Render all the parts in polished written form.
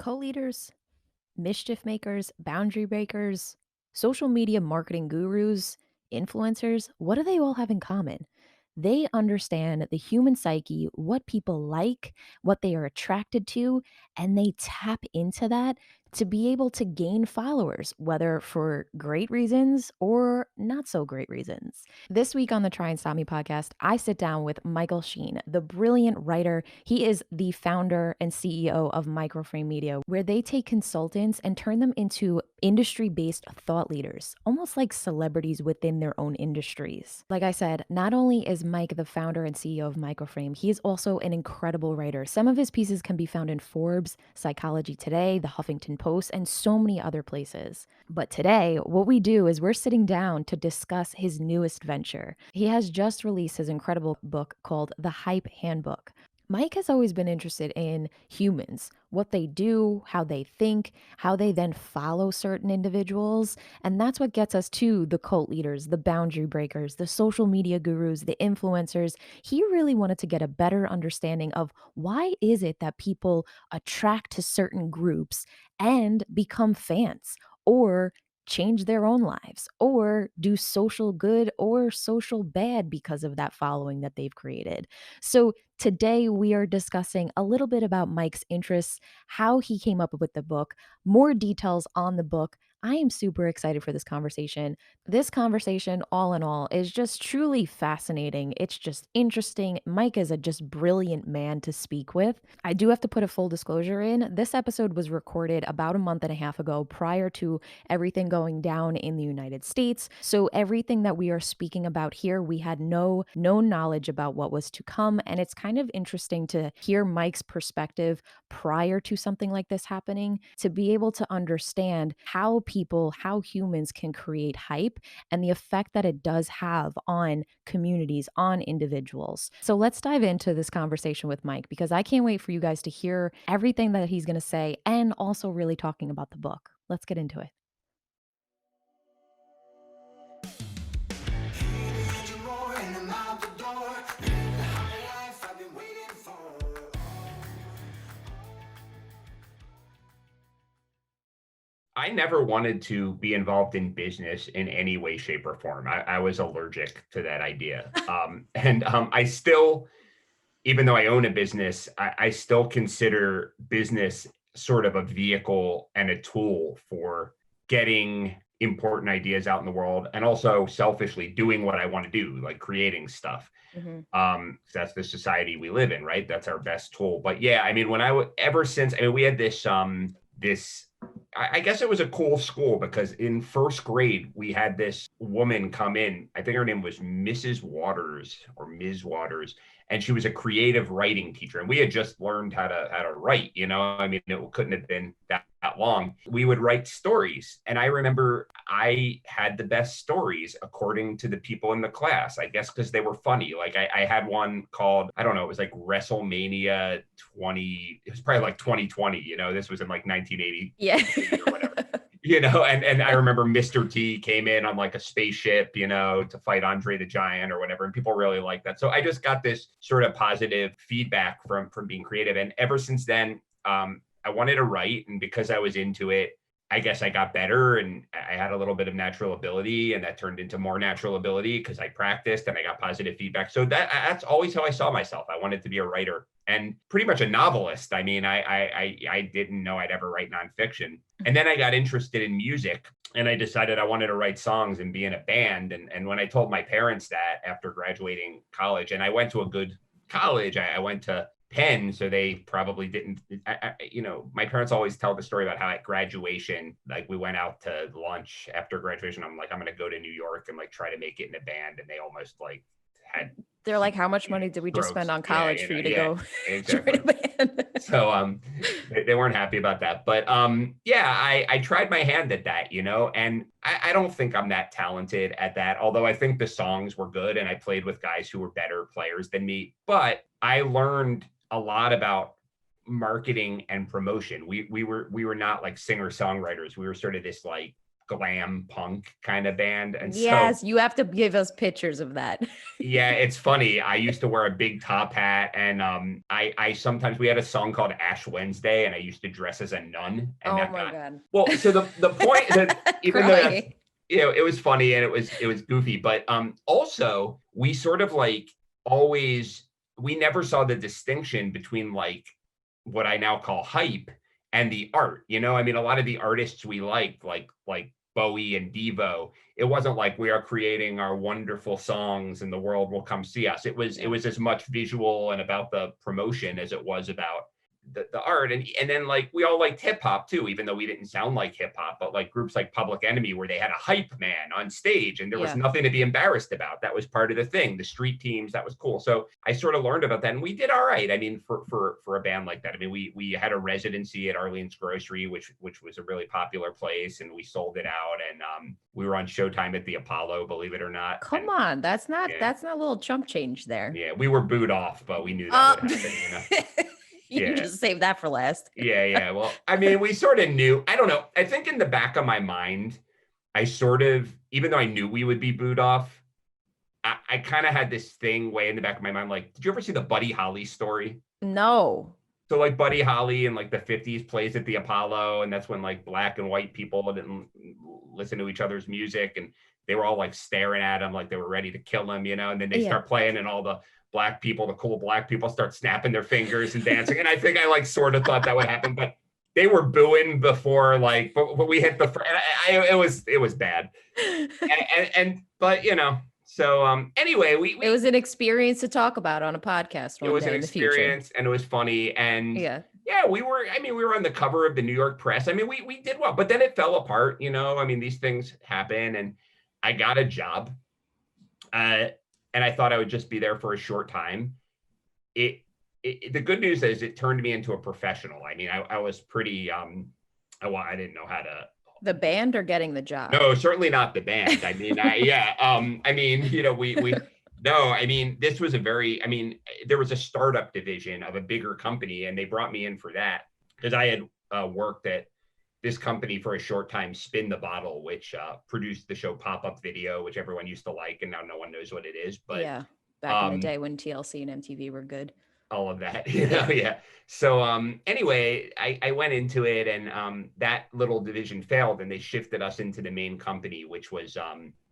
Co-leaders, mischief makers, boundary breakers, social media marketing gurus, influencers, what do they all have in common? They understand the human psyche, what people like, what they are attracted to, and they tap into that to be able to gain followers, whether for great reasons or not so great reasons. This week on the Try and Stop Me podcast, I sit down with Michael Schein, the brilliant writer. He is the founder and CEO of Microframe Media, where they take consultants and turn them into industry-based thought leaders, almost like celebrities within their own industries. Like I said, not only is Mike the founder and CEO of Microframe, he is also an incredible writer. Some of his pieces can be found in Forbes, Psychology Today, The Huffington Post, and so many other places. But today, what we do is we're sitting down to discuss his newest venture. He has just released his incredible book called The Hype Handbook. Mike has always been interested in humans, what they do, how they think, how they then follow certain individuals. And that's what gets us to the cult leaders, the boundary breakers, the social media gurus, the influencers. He really wanted to get a better understanding of why is it that people attract to certain groups and become fans or change their own lives or do social good or social bad because of that following that they've created. So today we are discussing a little bit about Mike's interests, how he came up with the book, more details on the book. I am super excited for this conversation. This conversation, all in all, is just truly fascinating. It's just interesting. Mike is a just brilliant man to speak with. I do have to put a full disclosure in. This episode was recorded about a month and a half ago prior to everything going down in the United States. So everything that we are speaking about here, we had no knowledge about what was to come. And it's kind of interesting to hear Mike's perspective prior to something like this happening, to be able to understand how people, how humans can create hype and the effect that it does have on communities, on individuals. So let's dive into this conversation with Mike because I can't wait for you guys to hear everything that he's going to say and also really talking about the book. Let's get into it. I never wanted to be involved in business in any way, shape, or form. I was allergic to that idea. I still, even though I own a business, I still consider business sort of a vehicle and a tool for getting important ideas out in the world and also selfishly doing what I want to do, like creating stuff. That's the society we live in, right? That's our best tool. But yeah, I mean, ever since, I mean, we had this I guess it was a cool school because in first grade, we had this woman come in. I think her name was Mrs. Waters or Ms. Waters, and she was a creative writing teacher. And we had just learned how to write, I mean, it couldn't have been that long. We would write stories. And I remember I had the best stories according to the people in the class, I guess, because they were funny. Like I had one called, I don't know, it was like WrestleMania 20, it was probably like 2020, this was in like 1980 Yeah. or whatever. And I remember Mr. T came in on like a spaceship, to fight Andre the Giant or whatever. And people really liked that. So I just got this sort of positive feedback from being creative. And ever since then, I wanted to write. And because I was into it, I guess I got better and I had a little bit of natural ability, and that turned into more natural ability because I practiced and I got positive feedback. So that's always how I saw myself. I wanted to be a writer and pretty much a novelist. I mean, I didn't know I'd ever write nonfiction. And then I got interested in music and I decided I wanted to write songs and be in a band. And when I told my parents that after graduating college, and I went to a good college, I went to Penn, so they probably didn't, my parents always tell the story about how at graduation, like we went out to lunch after graduation. I'm like, I'm going to go to New York and like try to make it in a band. And they almost like They're like, how much money did we just spend on college for you to go exactly. join a band? So they weren't happy about that. But I tried my hand at that, and I don't think I'm that talented at that, although I think the songs were good and I played with guys who were better players than me. But I learned a lot about marketing and promotion. We were not like singer-songwriters. We were sort of this like glam punk kind of band. And so, Yes, you have to give us pictures of that. yeah, it's funny. I used to wear a big top hat, and I sometimes we had a song called Ash Wednesday, and I used to dress as a nun, and Oh that my got God. well. So the point that even though that's Crying. it was funny and it was goofy, but also we sort of like always we never saw the distinction between like what I now call hype and the art. I mean, a lot of the artists we liked, like Bowie and Devo, it wasn't like we are creating our wonderful songs and the world will come see us. It was as much visual and about the promotion as it was about the art. And then like we all liked hip hop too, even though we didn't sound like hip hop, but like groups like Public Enemy where they had a hype man on stage and there was Yeah. nothing to be embarrassed about. That was part of the thing. The street teams, that was cool. So I sort of learned about that and we did all right. I mean, for a band like that, I mean, we had a residency at Arlene's Grocery, which was a really popular place, and we sold it out. And we were on Showtime at the Apollo, believe it or not. Come And on. That's not yeah, that's not a little chump change there. yeah, we were booed off, but we knew that Uh, would happen. you Yeah. just saved that for last. Yeah, yeah. Well, I mean, we sort of knew. I don't know. I think in the back of my mind, I sort of, even though I knew we would be booed off, I kind of had this thing way in the back of my mind. Like, did you ever see the Buddy Holly story? No. So, like, Buddy Holly in like the 50s plays at the Apollo, and that's when like black and white people didn't listen to each other's music, and they were all like staring at him like they were ready to kill him, and then they Yeah. start playing, and all the black people, the cool black people, start snapping their fingers and dancing. And I think I like sort of thought that would happen, but they were booing before like, but we hit the. It was bad, but so anyway, It was an experience to talk about on a podcast it one was day an in the future. experience and it was funny. And Yeah. yeah, we were on the cover of the New York Press. I mean, we did well, but then it fell apart, I mean, these things happen, and I got a job. And I thought I would just be there for a short time. The good news is it turned me into a professional. I mean, I was pretty, I didn't know how to. The band or getting the job? No, certainly not the band. I mean, I mean, no, I mean, this was there was a startup division of a bigger company, and they brought me in for that because I had worked at this company for a short time, Spin the Bottle, which produced the show Pop-Up Video, which everyone used to like, and now no one knows what it is. But yeah, back in the day when TLC and MTV were good. All of that, yeah. So anyway, I went into it, and that little division failed, and they shifted us into the main company, which was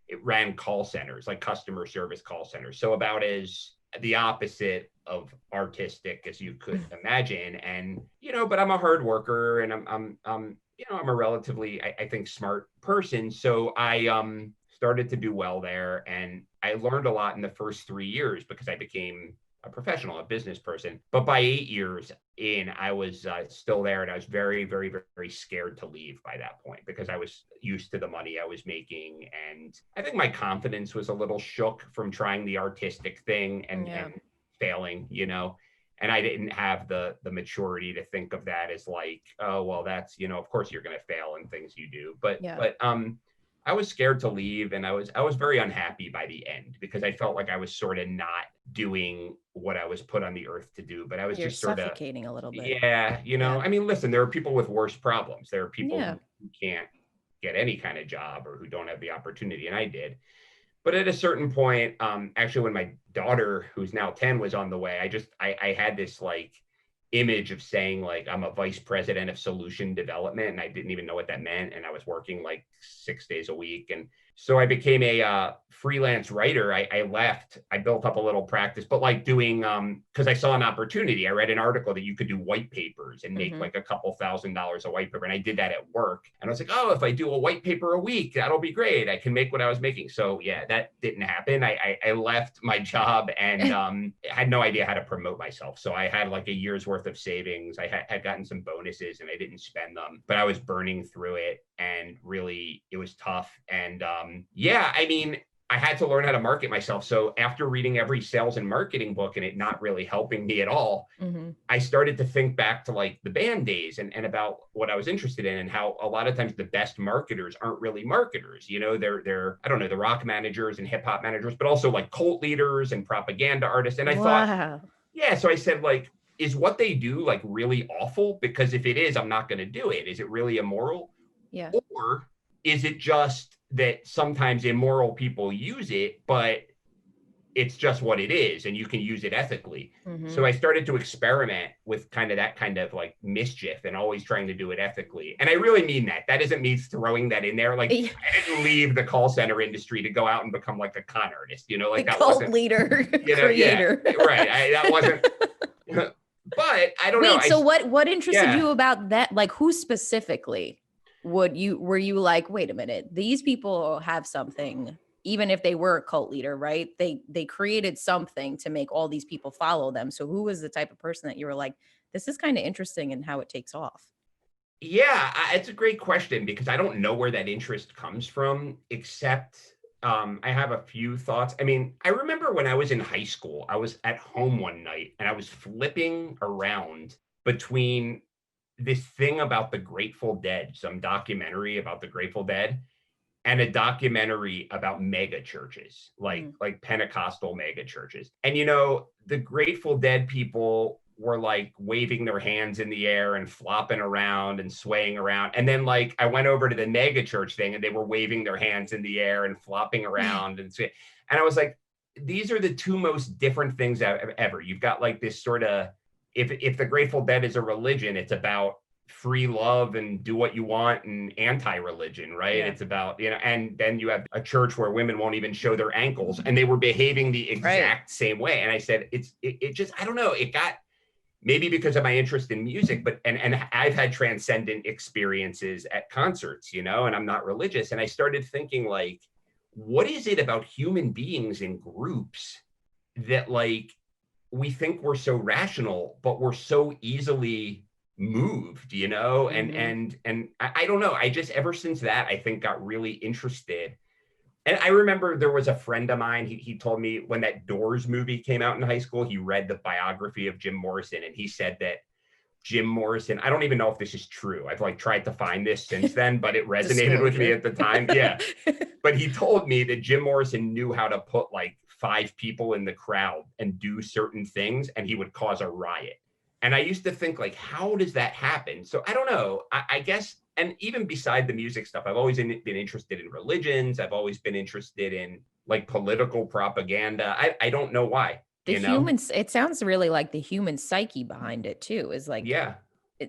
it ran call centers, like customer service call centers. So about as the opposite of artistic as you could imagine. And but I'm a hard worker, and I'm a relatively, I think, smart person. So I started to do well there, and I learned a lot in the first 3 years because I became a professional, a business person. But by 8 years in, I was still there, and I was very, very, very scared to leave by that point because I was used to the money I was making. And I think my confidence was a little shook from trying the artistic thing and failing, and I didn't have the maturity to think of that as like, oh, well, that's, of course you're going to fail in things you do. But I was scared to leave, and I was very unhappy by the end because I felt like I was sort of not doing what I was put on the earth to do. But I was You're just sort of suffocating a little bit. Yeah, I mean, listen, there are people with worse problems. There are people who can't get any kind of job or who don't have the opportunity, and I did. But at a certain point, actually, when my daughter, who's now 10, was on the way, I had this like image of saying like I'm a vice president of solution development, and I didn't even know what that meant, and I was working like 6 days a week. And so I became a freelance writer. I left, I built up a little practice, but like doing because I saw an opportunity. I read an article that you could do white papers and make like a couple $1,000s a white paper, and I did that at work. And I was like, oh, if I do a white paper a week, that'll be great. I can make what I was making. So yeah, that didn't happen. I left my job and had no idea how to promote myself. So I had like a year's worth of savings. I had gotten some bonuses, and I didn't spend them, but I was burning through it, and really it was tough. And I mean, I had to learn how to market myself. So after reading every sales and marketing book and it not really helping me at all, I started to think back to like the band days and about what I was interested in, and how a lot of times the best marketers aren't really marketers. They're I don't know, the rock managers and hip hop managers, but also like cult leaders and propaganda artists. And I thought, so I said, like, is what they do like really awful? Because if it is, I'm not going to do it. Is it really immoral? Yeah. Or is it just that sometimes immoral people use it, but it's just what it is and you can use it ethically? So Mhm. I started to experiment with kind of that kind of like mischief and always trying to do it ethically. And I really mean that. That isn't me throwing that in there. Like, Yeah, I didn't leave the call center industry to go out and become like a con artist, the like that cult wasn't, leader, yeah, creator. right. That wasn't, but I don't know. Wait, so what interested Yeah, you about that? Like, who specifically were you like, wait a minute, these people have something, even if they were a cult leader, right? They created something to make all these people follow them. So who was the type of person that you were like, this is kind of interesting in how it takes off? yeah, it's a great question because I don't know where that interest comes from, except I have a few thoughts. I mean, I remember when I was in high school, I was at home one night and I was flipping around between this thing about the Grateful Dead, some documentary about the Grateful Dead, and a documentary about mega churches, Mm, like Pentecostal mega churches. And the Grateful Dead people were like waving their hands in the air and flopping around and swaying around. And then like I went over to the mega church thing and they were waving their hands in the air and flopping around and I was like, these are the two most different things ever. You've got like this sort of, if the Grateful Dead is a religion, it's about free love and do what you want and anti-religion, right? yeah, It's about, and then you have a church where women won't even show their ankles and they were behaving the right. exact same way. And I said, it just, I don't know, it got, maybe because of my interest in music, but, and I've had transcendent experiences at concerts, and I'm not religious. And I started thinking like, what is it about human beings in groups that like we think we're so rational, but we're so easily moved, and Hmm. I don't know. I just ever since that I think got really interested. And I remember there was a friend of mine. He told me when that Doors movie came out in high school, he read the biography of Jim Morrison, and he said that Jim Morrison. I don't even know if this is true. I've like tried to find this since then, but it resonated with me Disclosure. at the time. Yeah, but he told me that Jim Morrison knew how to put like five people in the crowd and do certain things, and he would cause a riot. And I used to think like, how does that happen? So I don't know. I guess, and even beside the music stuff, I've always been interested in religions. I've always been interested in like political propaganda. I don't know why. The humans, it sounds really like the human psyche behind it too, is like Yeah.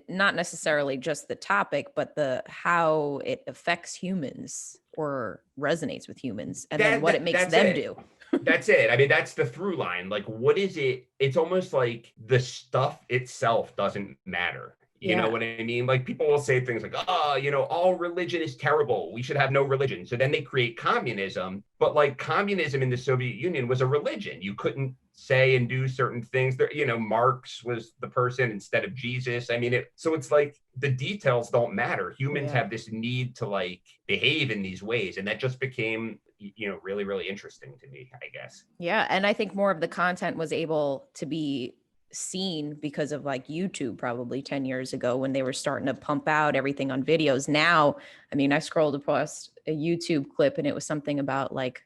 not necessarily just the topic, but the how it affects humans or resonates with humans, and then what it makes That's them it. do. That's it. I mean, that's the through line. Like, what is it? It's almost like the stuff itself doesn't matter. You know Yeah. what I mean? Like, people will say things like, oh, all religion is terrible. We should have no religion. So then they create communism. But like, communism in the Soviet Union was a religion. You couldn't say and do certain things. There, Marx was the person instead of Jesus. I mean, so it's like the details don't matter. Humans Yeah. have this need to like behave in these ways. And that just became really, really interesting to me, I guess. Yeah, and I think more of the content was able to be seen because of like YouTube probably 10 years ago when they were starting to pump out everything on videos. Now, I mean, I scrolled across a YouTube clip and it was something about like,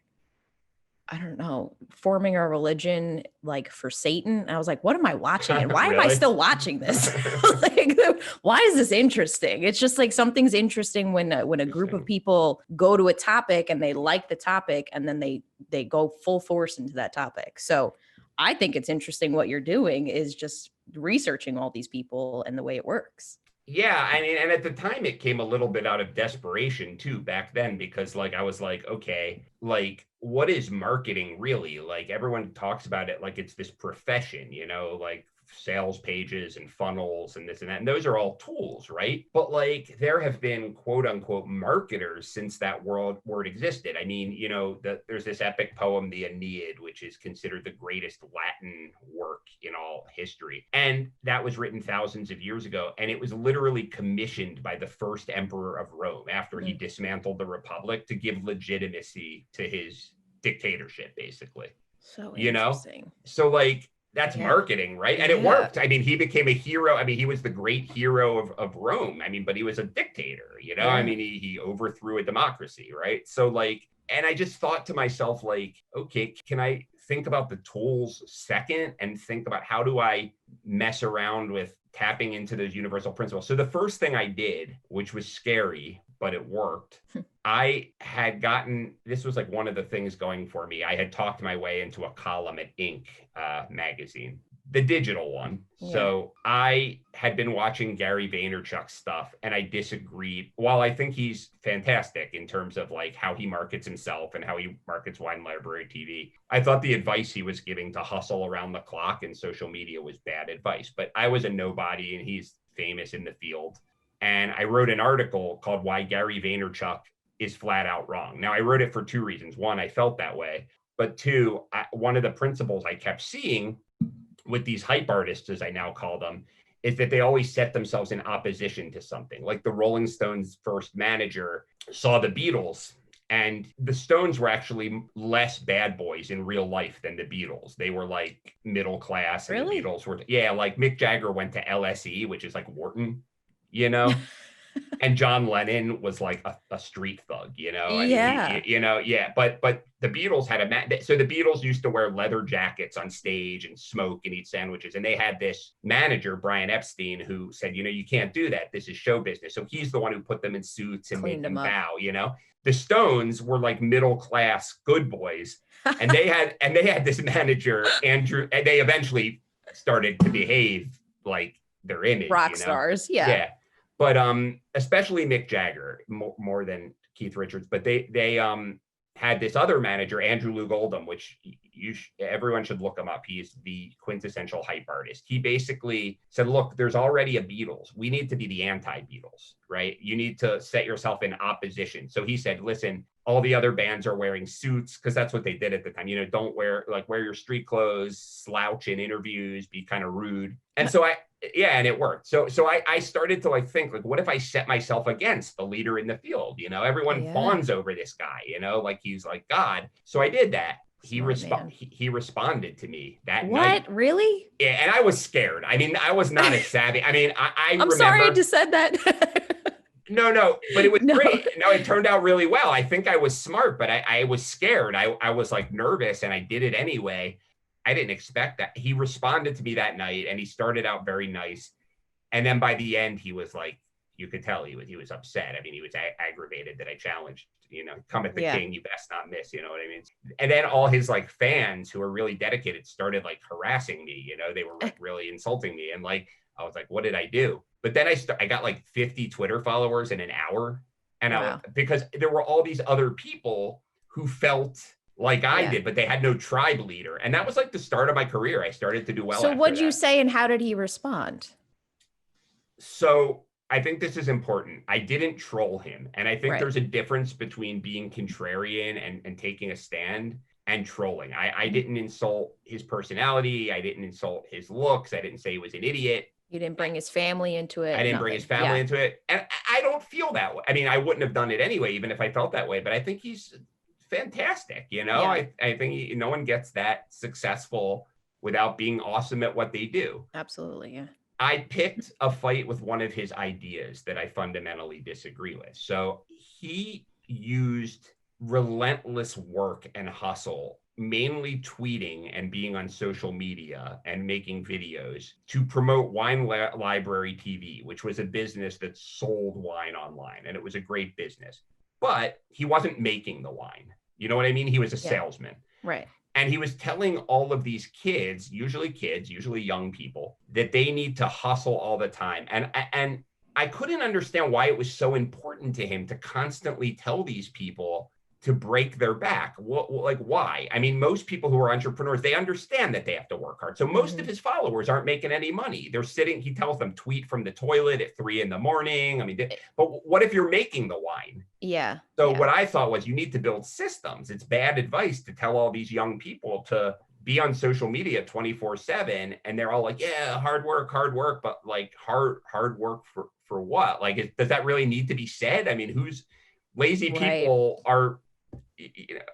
I don't know, forming a religion like for Satan. I was like, what am I watching? And why am I Really? still watching this? Like, why is this interesting? It's just like something's interesting when a group of Interesting. people go to a topic and they like the topic and then they go full force into that topic. So I think it's interesting what you're doing is just researching all these people and the way it works. Yeah, I mean, and at the time it came a little bit out of desperation too back then because like I was like, okay, like what is marketing really? Like everyone talks about it like it's this profession, like sales pages and funnels and this and that. And those are all tools, right? But like there have been quote unquote marketers since that word existed. I mean, there's this epic poem, the Aeneid, which is considered the greatest Latin work in all history. And that was written thousands of years ago. And it was literally commissioned by the first emperor of Rome after he Mm, dismantled the Republic to give legitimacy to his dictatorship, basically. so You know? interesting. So like that's Yeah. marketing, right? And it Yeah. worked. I mean, he became a hero. I mean, he was the great hero of Rome. I mean, but he was a dictator, I Yeah. mean, he overthrew a democracy, right? So like, and I just thought to myself, like, okay, can I think about the tools second and think about how do I mess around with tapping into those universal principles? So the first thing I did, which was scary, but it worked. I had gotten, this was like one of the things going for me. I had talked my way into a column at Inc. Magazine, the digital one. Yeah. So I had been watching Gary Vaynerchuk's stuff and I disagreed. While I think he's fantastic in terms of like how he markets himself and how he markets Wine Library TV, I thought the advice he was giving to hustle around the clock in social media was bad advice. But I was a nobody and he's famous in the field. And I wrote an article called Why Gary Vaynerchuk is Flat Out Wrong. Now, I wrote it for two reasons. One, I felt that way. But two, one of the principles I kept seeing with these hype artists, as I now call them, is that they always set themselves in opposition to something. Like the Rolling Stones' first manager saw the Beatles, and the Stones were actually less bad boys in real life than the Beatles. They were like middle class, and Really? the Beatles were, yeah, like Mick Jagger went to LSE, which is like Wharton, you know? And John Lennon was like a street thug, you know. I mean, Yeah. yeah. But the Beatles had so the Beatles used to wear leather jackets on stage and smoke and eat sandwiches, and they had this manager, Brian Epstein, who said, you can't do that. This is show business. So he's the one who put them in suits and made Cleaned them them up. bow. The Stones were like middle class good boys, and they had this manager, Andrew, and they eventually started to behave like their image. Rock stars. Yeah. Yeah. But especially Mick Jagger more than Keith Richards, but they had this other manager, Andrew Lou Goldham, which everyone should look him up. He's the quintessential hype artist. He basically said, look, there's already a Beatles. We need to be the anti-Beatles, right? You need to set yourself in opposition. So he said, listen, all the other bands are wearing suits because that's what they did at the time. Don't wear your street clothes, slouch in interviews, be kind of rude. And so and it worked. So I started to think, what if I set myself against the leader in the field? Everyone fawns over this guy, like he's like God. So I did that. He responded to me that night. What? Really? Yeah, and I was scared. I mean, I was not as savvy. I mean, I I'm remember. sorry I just said that. No, but it was No. great. No, it turned out really well. I think I was smart, but I was scared. I was like nervous, and I did it anyway. I didn't expect that. He responded to me that night, and he started out very nice. And then by the end, he was like, you could tell he was upset. I mean, he was aggravated that I challenged, come at the king, you best not miss, you know what I mean? And then all his like fans who are really dedicated started like harassing me, they were like really insulting me. And like, I was like, what did I do? But then I got like 50 Twitter followers in an hour. And because there were all these other people who felt like I did, but they had no tribe leader. And that was like the start of my career. I started to do well. So what'd you say and how did he respond? So I think this is important. I didn't troll him. And I think there's a difference between being contrarian and taking a stand and trolling. I didn't insult his personality. I didn't insult his looks. I didn't say he was an idiot. You didn't bring his family into it. I didn't bring his family into it. And I don't feel that way. I mean, I wouldn't have done it anyway, even if I felt that way. But I think he's fantastic. I think no one gets that successful without being awesome at what they do. Absolutely. Yeah. I picked a fight with one of his ideas that I fundamentally disagree with. So he used relentless work and hustle, mainly tweeting and being on social media and making videos to promote Wine Library TV, which was a business that sold wine online. And it was a great business. But he wasn't making the wine. You know what I mean? He was a salesman. Right. And he was telling all of these kids, usually young people, that they need to hustle all the time. And I couldn't understand why it was so important to him to constantly tell these people to break their back. Like, why? I mean, most people who are entrepreneurs, they understand that they have to work hard. So most of his followers aren't making any money. They're sitting, he tells them, tweet from the toilet at 3 a.m. I mean, but what if you're making the wine? Yeah. So what I thought was you need to build systems. It's bad advice to tell all these young people to be on social media 24/7. And they're all like, yeah, hard work. But like hard work for what? Like, does that really need to be said? I mean, who's lazy people are,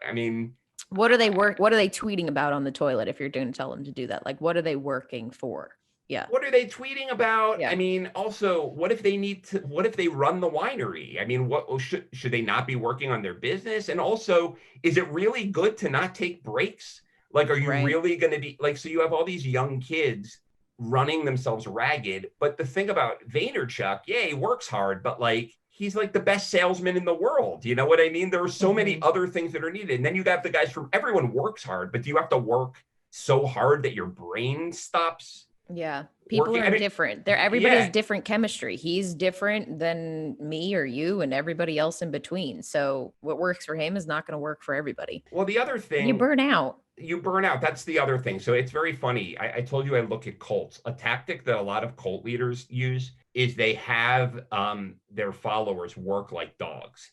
I mean, what are they tweeting about on the toilet if you're going to tell them to do that? Like, what are they working for? Yeah. What are they tweeting about? Yeah. I mean, also, what if they run the winery? I mean, what should they not be working on their business? And also, is it really good to not take breaks? Like, are you really going to be like, so you have all these young kids running themselves ragged. But the thing about Vaynerchuk, he works hard, but like, he's like the best salesman in the world. You know what I mean? There are so many Mhm. other things that are needed. And then you have the guys from everyone works hard, but do you have to work so hard that your brain stops Yeah. People working? are I mean, different. Everybody has yeah. different chemistry. He's different than me or you and everybody else in between. So what works for him is not going to work for everybody. Well, the other And you thing, burn out. you burn out. That's the other thing. So it's very funny. I told you I look at cults. A tactic that a lot of cult leaders use is they have their followers work like dogs.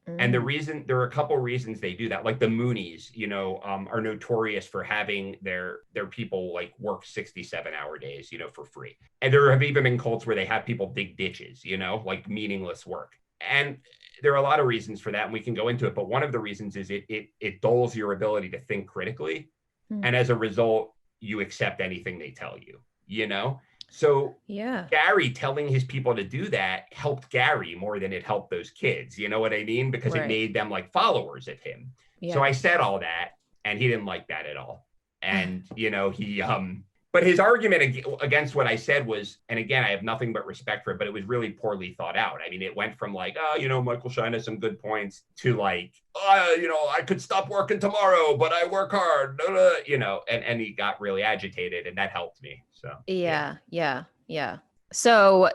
And Mm, there are a couple reasons they do that. Like the Moonies, are notorious for having their people like work 67-hour days, for free. And there have even been cults where they have people dig ditches, like meaningless work. And there are a lot of reasons for that, and we can go into it. But one of the reasons is it dulls your ability to think critically, mm. and as a result, you accept anything they tell you. So Yeah. Gary telling his people to do that helped Gary more than it helped those kids. You know what I mean? Because it Right. made them like followers of him. So Yeah. I said all that, and he didn't like that at all. And but his argument against what I said was, and again, I have nothing but respect for it, but it was really poorly thought out. I mean, it went from like, oh, Michael Schein has some good points to like, oh, I could stop working tomorrow, but I work hard, and he got really agitated, and that helped me. So yeah. Yeah. Yeah. Yeah. So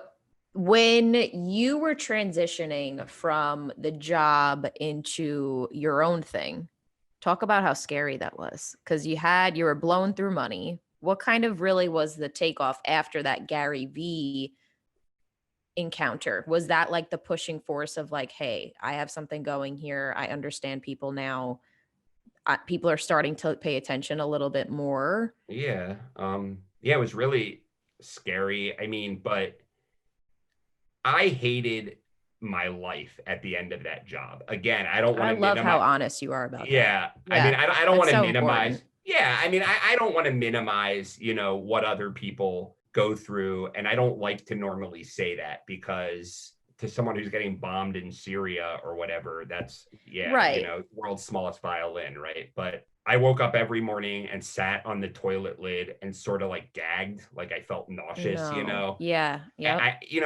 when you were transitioning from the job into your own thing, talk about how scary that was because you were blown through money. What kind of really was the takeoff after that Gary V encounter? Was that like the pushing force of like, hey, I have something going here. I understand people now. People are starting to pay attention a little bit more. Yeah. Yeah, it was really scary. I mean, but I hated my life at the end of that job. Again, I don't want I to love how minimize. honest you are about that. Yeah. I mean, Yeah, I don't that's want to so minimize. important. Yeah. I mean, I don't want to minimize, what other people go through. And I don't like to normally say that because to someone who's getting bombed in Syria or whatever, that's, yeah, Right. world's smallest violin, right? But I woke up every morning and sat on the toilet lid and sort of like gagged, like I felt nauseous, No. Yeah. Yep. it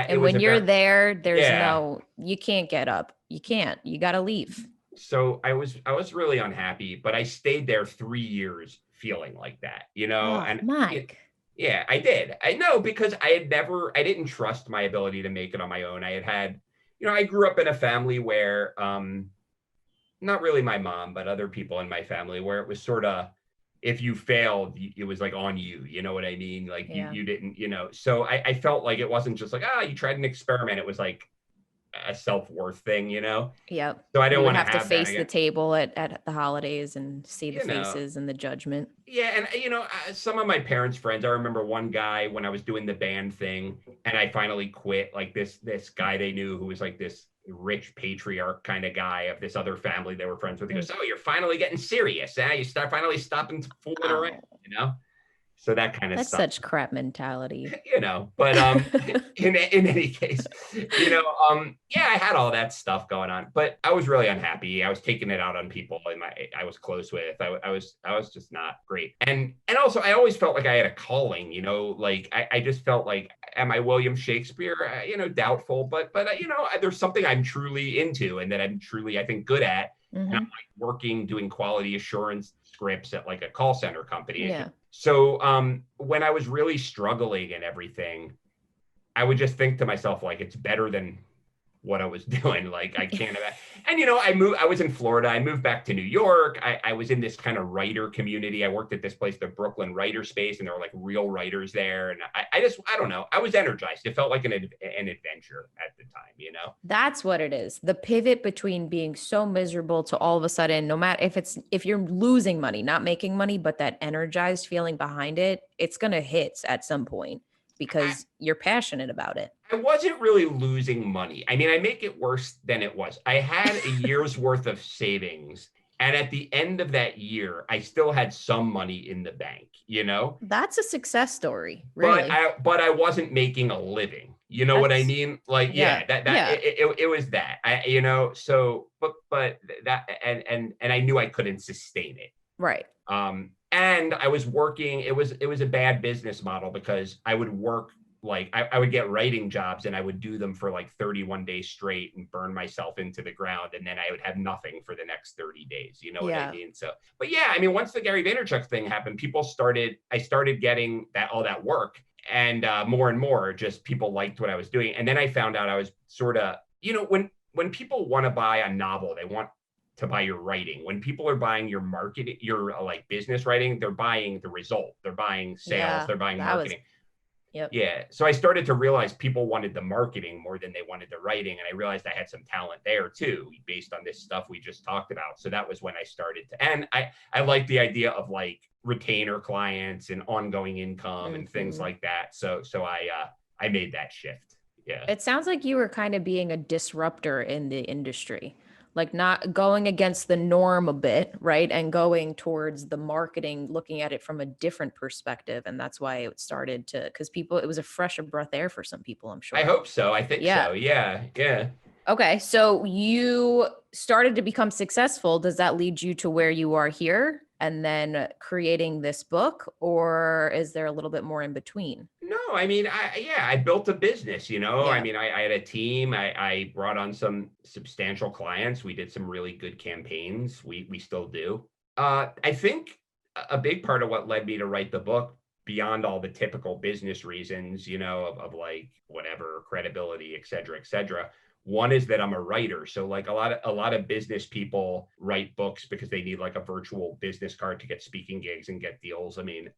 And was when a you're very, there, yeah. you can't get up. You can't. You got to leave. So I was really unhappy, but I stayed there 3 years feeling like that, Oh, and Mike. yeah, I did. I know because I didn't trust my ability to make it on my own. I grew up in a family where, not really my mom, but other people in my family where it was sort of, if you failed, it was like on you. You know what I mean? Like you, Yeah. you didn't, so I felt like it wasn't just like, you tried an experiment. It was like a self-worth thing, Yep. so I You didn't would want to have to have that face the again. table at the holidays and see the You know, faces and the judgment. Yeah, and some of my parents' friends. I remember one guy when I was doing the band thing, and I finally quit. Like this guy they knew who was like this rich patriarch kind of guy of this other family they were friends with. He Mm. goes, "Oh, you're finally getting serious, eh? You start finally stopping fooling around, Oh, you know." So that kind of that's stuff. such crap mentality. But in any case, yeah, I had all that stuff going on, but I was really unhappy. I was taking it out on people I was close with. I was just not great. And also I always felt like I had a calling, like I just felt like, am I William Shakespeare? Doubtful, but there's something I'm truly into and that I'm truly, I think, good at. And I'm Hmm. like working doing quality assurance scripts at like a call center company. Yeah. So when I was really struggling and everything, I would just think to myself, like, it's better than what I was doing. Like, I can't imagine. And, I was in Florida. I moved back to New York. I was in this kind of writer community. I worked at this place, the Brooklyn Writer Space, and there were like real writers there. And I don't know. I was energized. It felt like an adventure at the time. That's what it is. The pivot between being so miserable to all of a sudden, no matter if you're losing money, not making money, but that energized feeling behind it, it's gonna hit at some point because you're passionate about it. I wasn't really losing money. I mean, I make it worse than it was. I had a year's worth of savings. And at the end of that year, I still had some money in the bank. That's a success story, But really. I wasn't making a living. You know what I That's mean? Like, yeah, yeah, that yeah, it was that. So but that and I knew I couldn't sustain it. right. And I was working, it was a bad business model because I would work like I would get writing jobs and I would do them for like 31 days straight and burn myself into the ground. And then I would have nothing for the next 30 days. You know what I Yeah. mean? So, but yeah, I mean, once the Gary Vaynerchuk thing happened, I started getting all that work and more and more just people liked what I was doing. And then I found out I was sort of, when people want to buy a novel, they want to buy your writing. When people are buying your marketing, your like business writing, they're buying the result. They're buying sales. Yeah. They're buying That was, marketing. yep. Yeah. So I started to realize people wanted the marketing more than they wanted the writing. And I realized I had some talent there too, based on this stuff we just talked about. So that was when I started to, and I like the idea of like retainer clients and ongoing income and things Mhm. like that. So I made that shift. Yeah. It sounds like you were kind of being a disruptor in the industry, like not going against the norm a bit, right? And going towards the marketing, looking at it from a different perspective. And that's why it started to, because people, it was a fresher breath air for some people, I'm I sure. hope so. I think Yeah. so. Yeah. Yeah. Okay. So you started to become successful. Does that lead you to where you are here and then creating this book? Or is there a little bit more in between? No, I mean, I built a business, I Yeah. mean, I had a team. I brought on some substantial clients. We did some really good campaigns. We still do. I think a big part of what led me to write the book, beyond all the typical business reasons, of like whatever credibility, et cetera, et cetera. One is that I'm a writer. So like a lot of business people write books because they need like a virtual business card to get speaking gigs and get deals. I mean,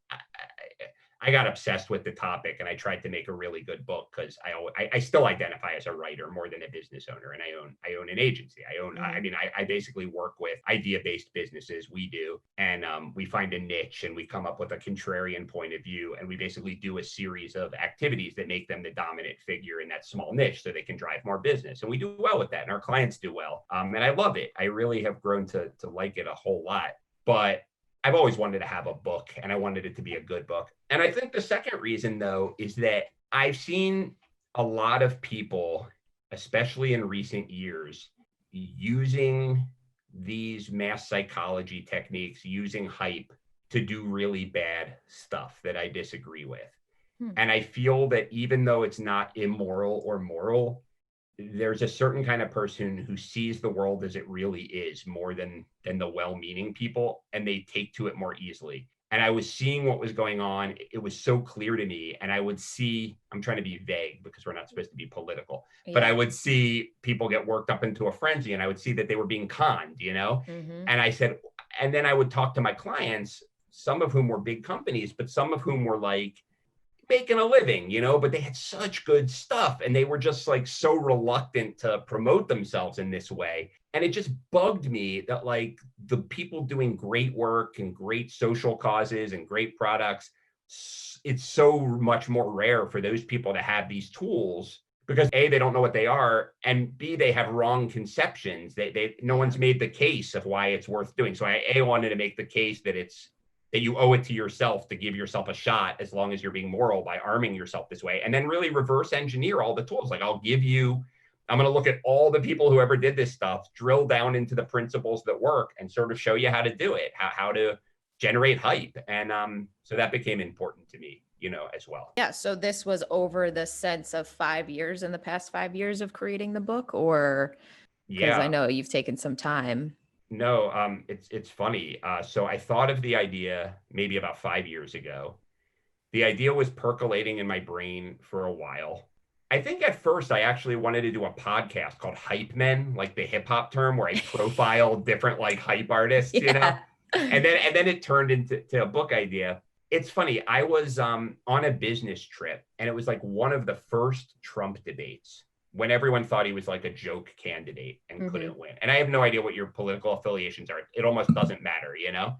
I got obsessed with the topic and I tried to make a really good book because I still identify as a writer more than a business owner, and I own an agency. I Hmm. mean I basically work with idea based businesses. We do, and we find a niche and we come up with a contrarian point of view, and we basically do a series of activities that make them the dominant figure in that small niche so they can drive more business, and we do well with that, and our clients do well, and I love it. I really have grown to like it a whole lot, but I've always wanted to have a book and I wanted it to be a good book. And I think the second reason, though, is that I've seen a lot of people, especially in recent years, using these mass psychology techniques, using hype to do really bad stuff that I disagree with. Hmm. And I feel that even though it's not immoral or moral, there's a certain kind of person who sees the world as it really is more than the well-meaning people, and they take to it more easily. And I was seeing what was going on. It was so clear to me, and I would see, I'm trying to be vague because we're not supposed to be political, but I Yeah. would see people get worked up into a frenzy, and I would see that they were being conned. Hmm. And I said, and then I would talk to my clients, some of whom were big companies, but some of whom were like making a living, but they had such good stuff and they were just like so reluctant to promote themselves in this way. And it just bugged me that like the people doing great work and great social causes and great products, it's so much more rare for those people to have these tools because A, they don't know what they are, and B, they have wrong conceptions. They no Yeah. one's made the case of why it's worth doing. So I wanted to make the case that you owe it to yourself to give yourself a shot as long as you're being moral by arming yourself this way, and then really reverse engineer all the tools. Like I'm going to look at all the people who ever did this stuff, drill down into the principles that work, and sort of show you how to do it, how to generate hype. And so that became important to me, as well. Yeah. So this was over the sense of 5 years in the past 5 years of creating the book, or because I Yeah. know you've taken some time. No, it's funny. So I thought of the idea maybe about 5 years ago. The idea was percolating in my brain for a while. I think at first I actually wanted to do a podcast called Hype Men, like the hip hop term, where I profile different like hype artists. Yeah. And then it turned into a book idea. It's funny. I was on a business trip, and it was like one of the first Trump debates when everyone thought he was like a joke candidate and Hmm. couldn't win. And I have no idea what your political affiliations are. It almost doesn't matter.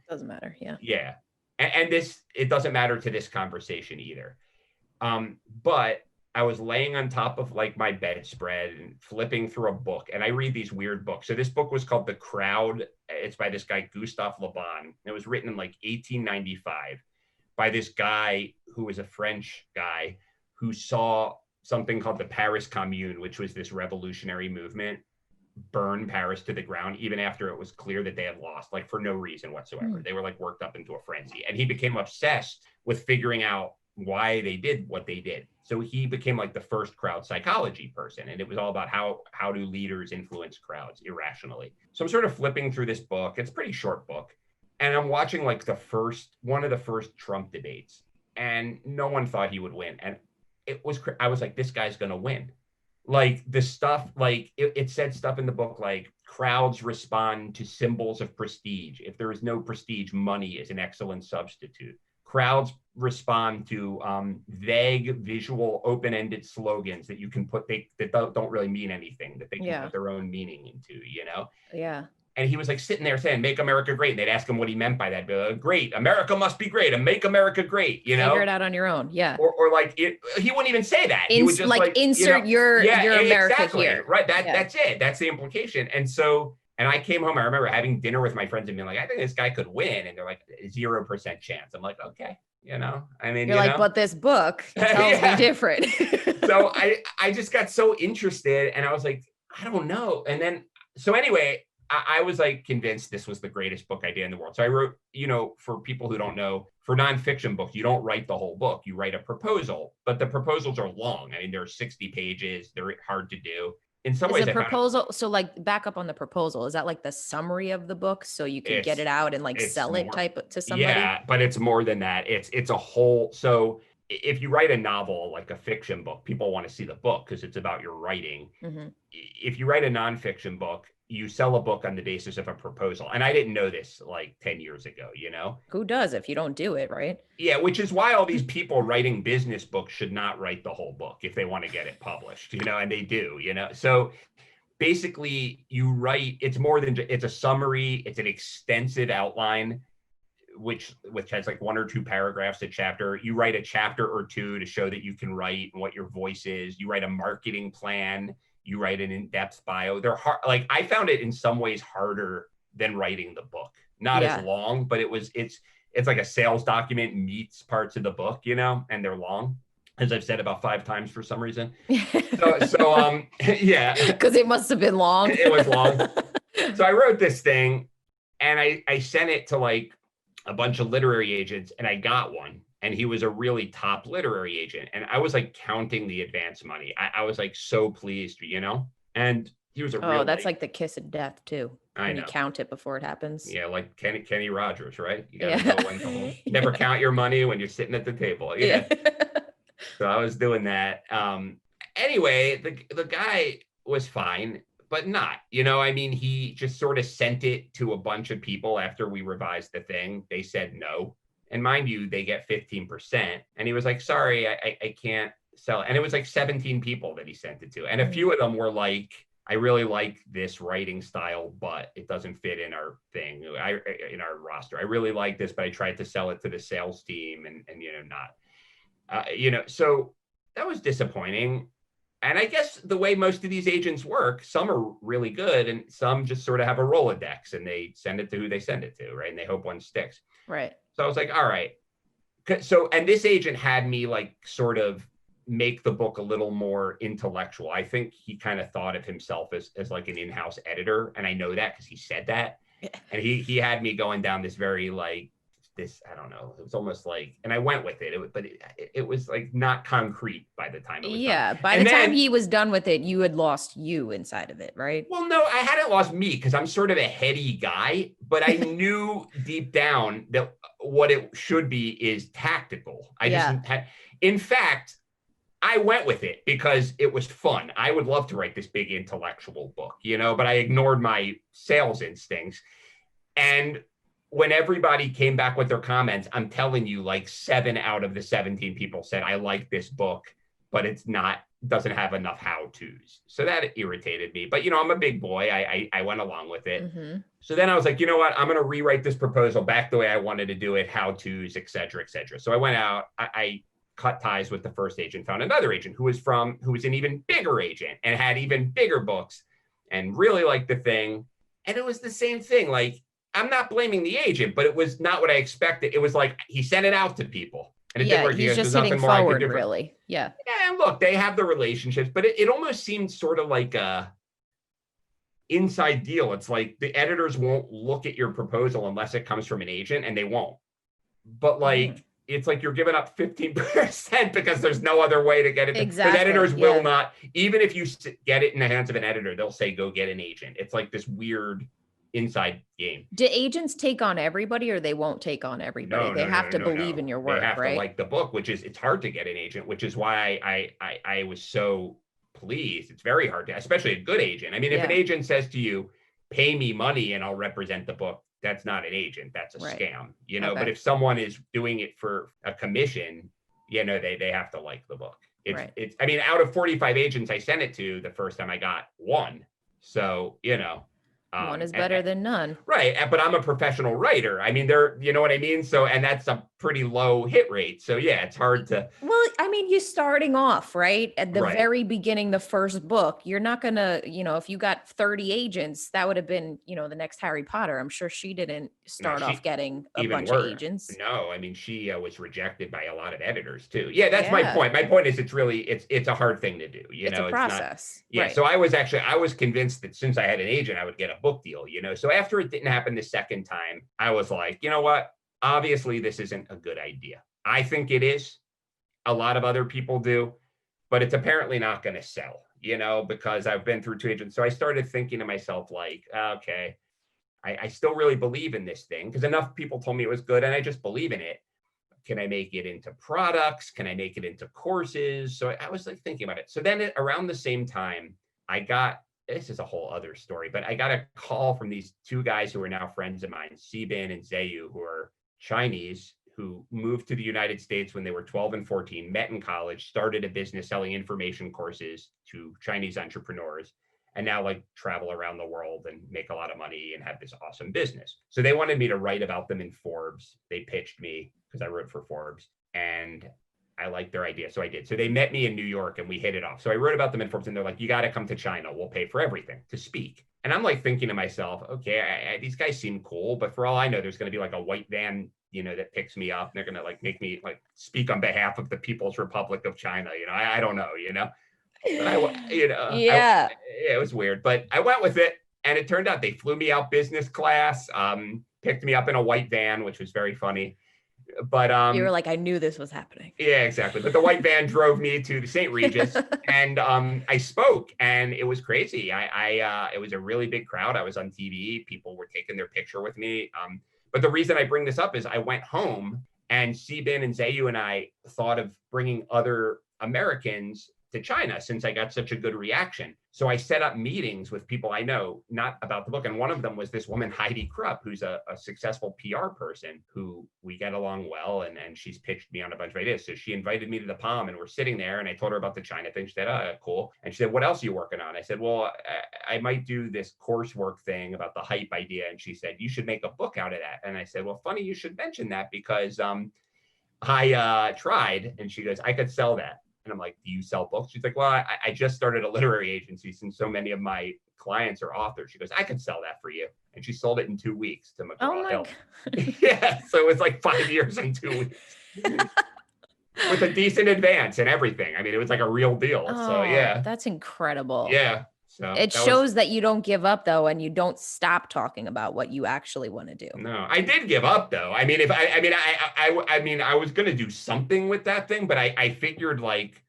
Doesn't matter. Yeah. Yeah. And this, it doesn't matter to this conversation either. But I was laying on top of like my bedspread and flipping through a book, and I read these weird books. So this book was called The Crowd. It's by this guy Gustave Le Bon. It was written in like 1895 by this guy who was a French guy who saw something called the Paris Commune, which was this revolutionary movement, burn Paris to the ground, even after it was clear that they had lost, like for no reason whatsoever. Hmm. They were like worked up into a frenzy. And he became obsessed with figuring out why they did what they did. So he became like the first crowd psychology person. And it was all about how do leaders influence crowds irrationally. So I'm sort of flipping through this book. It's a pretty short book. And I'm watching like one of the first Trump debates. And no one thought he would win. And I was like, this guy's going to win. Like the stuff, like it said stuff in the book, like crowds respond to symbols of prestige. If there is no prestige, money is an excellent substitute. Crowds respond to vague, visual, open-ended slogans that you can put that don't really mean anything, that they can put their own meaning into, you know? Yeah. And he was like sitting there saying, "Make America great." And they'd ask him what he meant by that. Great, America must be great, and make America great, you know? Figure it out on your own. Yeah. Or like he wouldn't even say that. He would just like insert your America exactly here. Right. That's it. That's the implication. And so, and I came home. I remember having dinner with my friends and being like, "I think this guy could win," and they're like, 0% chance. I'm like, okay, you know. I mean, you're like, but this book tells me different. So I just got so interested, and I was like, I don't know. And then so anyway, I was like convinced this was the greatest book idea in the world. So I wrote, you know, for people who don't know, for nonfiction books, you don't write the whole book. You write a proposal, but the proposals are long. I mean, they're 60 pages. They're hard to do. In some ways, a proposal. So like back up on the proposal. Is that like the summary of the book so you can get it out and like sell it type to somebody? Yeah, but it's more than that. It's a whole. So if you write a novel, like a fiction book, people want to see the book because it's about your writing. Mm-hmm. If you write a nonfiction book, you sell a book on the basis of a proposal. And I didn't know this like 10 years ago, you know? Who does if you don't do it, right? Yeah, which is why all these people writing business books should not write the whole book if they want to get it published, you know, and they do, you know? So basically you write, it's more than, it's a summary, it's an extensive outline, which has like 1 or 2 paragraphs a chapter. You write a chapter or 2 to show that you can write and what your voice is. You write a marketing plan. You write an in-depth bio. They're hard. Like I found it in some ways harder than writing the book. Not as long, but it's like a sales document meets parts of the book, you know, and they're long, as I've said about 5 times for some reason. So yeah. Because it must have been long. It was long. So I wrote this thing and I sent it to like a bunch of literary agents and I got one. And he was a really top literary agent. And I was like counting the advance money. I was like so pleased, you know? And he was that's like the kiss of death too. I know. You count it before it happens. Yeah, like Kenny Rogers, right? You gotta know when to hold. Never count your money when you're sitting at the table. Yeah. So I was doing that. Anyway, the guy was fine, but not, you know, I mean, he just sort of sent it to a bunch of people after we revised the thing. They said no. And mind you, they get 15%. And he was like, sorry, I can't sell it. And it was like 17 people that he sent it to. And a few of them were like, I really like this writing style, but it doesn't fit in our thing, in our roster. I really like this, but I tried to sell it to the sales team and you know, not, you know, so that was disappointing. And I guess the way most of these agents work, some are really good and some just sort of have a Rolodex and they send it to who they send it to, right? And they hope one sticks. Right. So I was like, all right. So, and this agent had me like sort of make the book a little more intellectual. I think he kind of thought of himself as like an in-house editor. And I know that because he said that. And he had me going down this very like, I don't know, it was almost like, and I went with it, but it was like not concrete by the time it was done. By the time he was done with it, you had lost you inside of it, right? Well, no, I hadn't lost me because I'm sort of a heady guy, but I knew deep down that what it should be is tactical. In fact, I went with it because it was fun. I would love to write this big intellectual book, you know, but I ignored my sales instincts. And when everybody came back with their comments, I'm telling you, like 7 out of the 17 people said, I like this book, but doesn't have enough how-tos. So that irritated me. But, you know, I'm a big boy. I went along with it. Mm-hmm. So then I was like, you know what? I'm going to rewrite this proposal back the way I wanted to do it, how-tos, et cetera, et cetera. So I went out, I cut ties with the first agent, found another agent who was an even bigger agent and had even bigger books and really liked the thing. And it was the same thing. Like, I'm not blaming the agent, but it was not what I expected. It was like he sent it out to people. And it didn't work. He's just hitting forward, really. Yeah. Yeah, and look, they have the relationships, but it almost seemed sort of like a inside deal. It's like the editors won't look at your proposal unless it comes from an agent, and they won't. But like, it's like you're giving up 15% because there's no other way to get it. Because Exactly. editors will Yeah. not, even if you get it in the hands of an editor, they'll say, go get an agent. It's like this weird inside game. Do agents take on everybody or they won't take on everybody? No, They no, have no, to no, believe in no. your They work, have to right? like the book, which is, it's hard to get an agent, which is why I was so pleased. It's very hard to, especially a good agent. I mean, if an Yeah. agent says to you, pay me money and I'll represent the book, that's not an agent. That's a Right. scam, you know. But Okay. if someone is doing it for a commission, you know, they have to like the book. Right. I mean, out of 45 agents I sent it to, the first time I got one. So, you know, One is and, better than none. right. But I'm a professional writer. I mean, you know what I mean? So, and that's a pretty low hit rate. So, yeah, it's hard to, Well, I mean, you're starting off, right? At the right. very beginning, the first book, you're not going to, if you got 30 agents, that would have been, the next Harry Potter. I'm sure she didn't No, start off she getting a even bunch of were. agents. No, I mean, she was rejected by a lot of editors too. Yeah, that's my Yeah. point. My point is it's really, it's a hard thing to do. You It's a know, it's not, process. yeah. Right. So I was convinced that since I had an agent, I would get a book deal, you know? So after it didn't happen the second time, I was like, you know what? Obviously this isn't a good idea. I think it is. A lot of other people do, but it's apparently not going to sell, you know, because I've been through two agents. So I started thinking to myself, like, okay, I still really believe in this thing because enough people told me it was good and I just believe in it. Can I make it into products? Can I make it into courses? So I was like thinking about it. So then around the same time, I got, this is a whole other story, but I got a call from these two guys who are now friends of mine, Sebin and Zayu, who are Chinese, who moved to the United States when they were 12 and 14, met in college, started a business selling information courses to Chinese entrepreneurs, and now like travel around the world and make a lot of money and have this awesome business. So they wanted me to write about them in Forbes. They pitched me because I wrote for Forbes and I liked their idea. So I did. So they met me in New York and we hit it off. So I wrote about them in Forbes and they're like, you got to come to China. We'll pay for everything to speak. And I'm like thinking to myself, okay, these guys seem cool, but for all I know, there's going to be like a white van, you know, that picks me up. And they're going to like make me like speak on behalf of the People's Republic of China. You know, I don't know, you know. But Yeah. it was weird, but I went with it, and it turned out they flew me out business class, picked me up in a white van, which was very funny. But You were like, I knew this was happening. yeah, exactly. But the white van drove me to the St. Regis, and I spoke, and it was crazy. It was a really big crowd. I was on TV. People were taking their picture with me. But the reason I bring this up is I went home, and Sebin and Zayu and I thought of bringing other Americans to China since I got such a good reaction. So I set up meetings with people I know, not about the book. And one of them was this woman, Heidi Krupp, who's a successful PR person who we get along well. And she's pitched me on a bunch of ideas. So she invited me to the Palm and we're sitting there and I told her about the China thing. She said, oh, cool. And she said, what else are you working on? I said, well, I might do this coursework thing about the hype idea. And she said, you should make a book out of that. And I said, well, funny you should mention that because I tried. And she goes, I could sell that. And I'm like, do you sell books? She's like, well, I just started a literary agency since so many of my clients are authors. She goes, I could sell that for you. And she sold it in 2 weeks to Oh McGraw my Hill. God. Yeah. So it was like 5 years and 2 weeks with a decent advance and everything. I mean, it was like a real deal. So Oh, yeah. that's incredible. Yeah. So It that was, shows that you don't give up though, and you don't stop talking about what you actually want to do. no, I did give up though. I mean, if I mean, I was going to do something with that thing, but I figured like,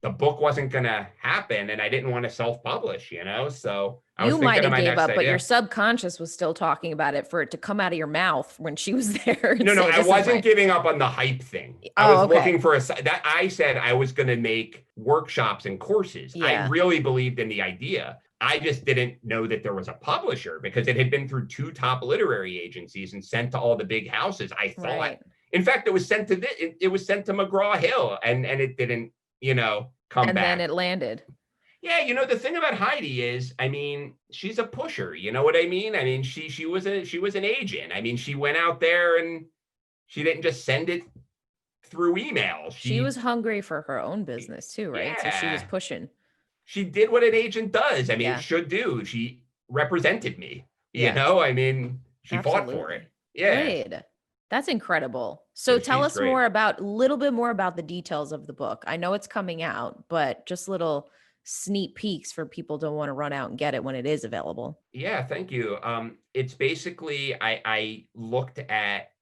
the book wasn't going to happen and I didn't want to self-publish, you know? So I was You thinking might of have my gave next up, but your idea. subconscious was still talking about it for it to come out of your mouth when she was there and No, say, I this is wasn't my. giving up on the hype thing. I Oh, was okay. looking for that. I said I was going to make workshops and courses. I Yeah. really believed in the idea. I just didn't know that there was a publisher because it had been through 2 top literary agencies and sent to all the big houses. I thought, Right. in fact, it was sent to it was sent to McGraw Hill and it didn't, you know, come And then back. it landed. Yeah, you know, the thing about Heidi is, I mean, she's a pusher. You know what I mean? I mean, she was an agent. I mean, she went out there and she didn't just send it through email. She was hungry for her own business too, right? So she was Yeah, pushing. she did what an agent does. I mean, Yeah. should do. She represented me. You Yeah. know, I mean, she fought for it. Absolutely. Yeah. Good. That's incredible. So So tell she's us great. more about a little bit more about the details of the book. I know it's coming out, but just little sneak peeks for people don't want to run out and get it when it is available. Yeah, thank you. It's basically I looked at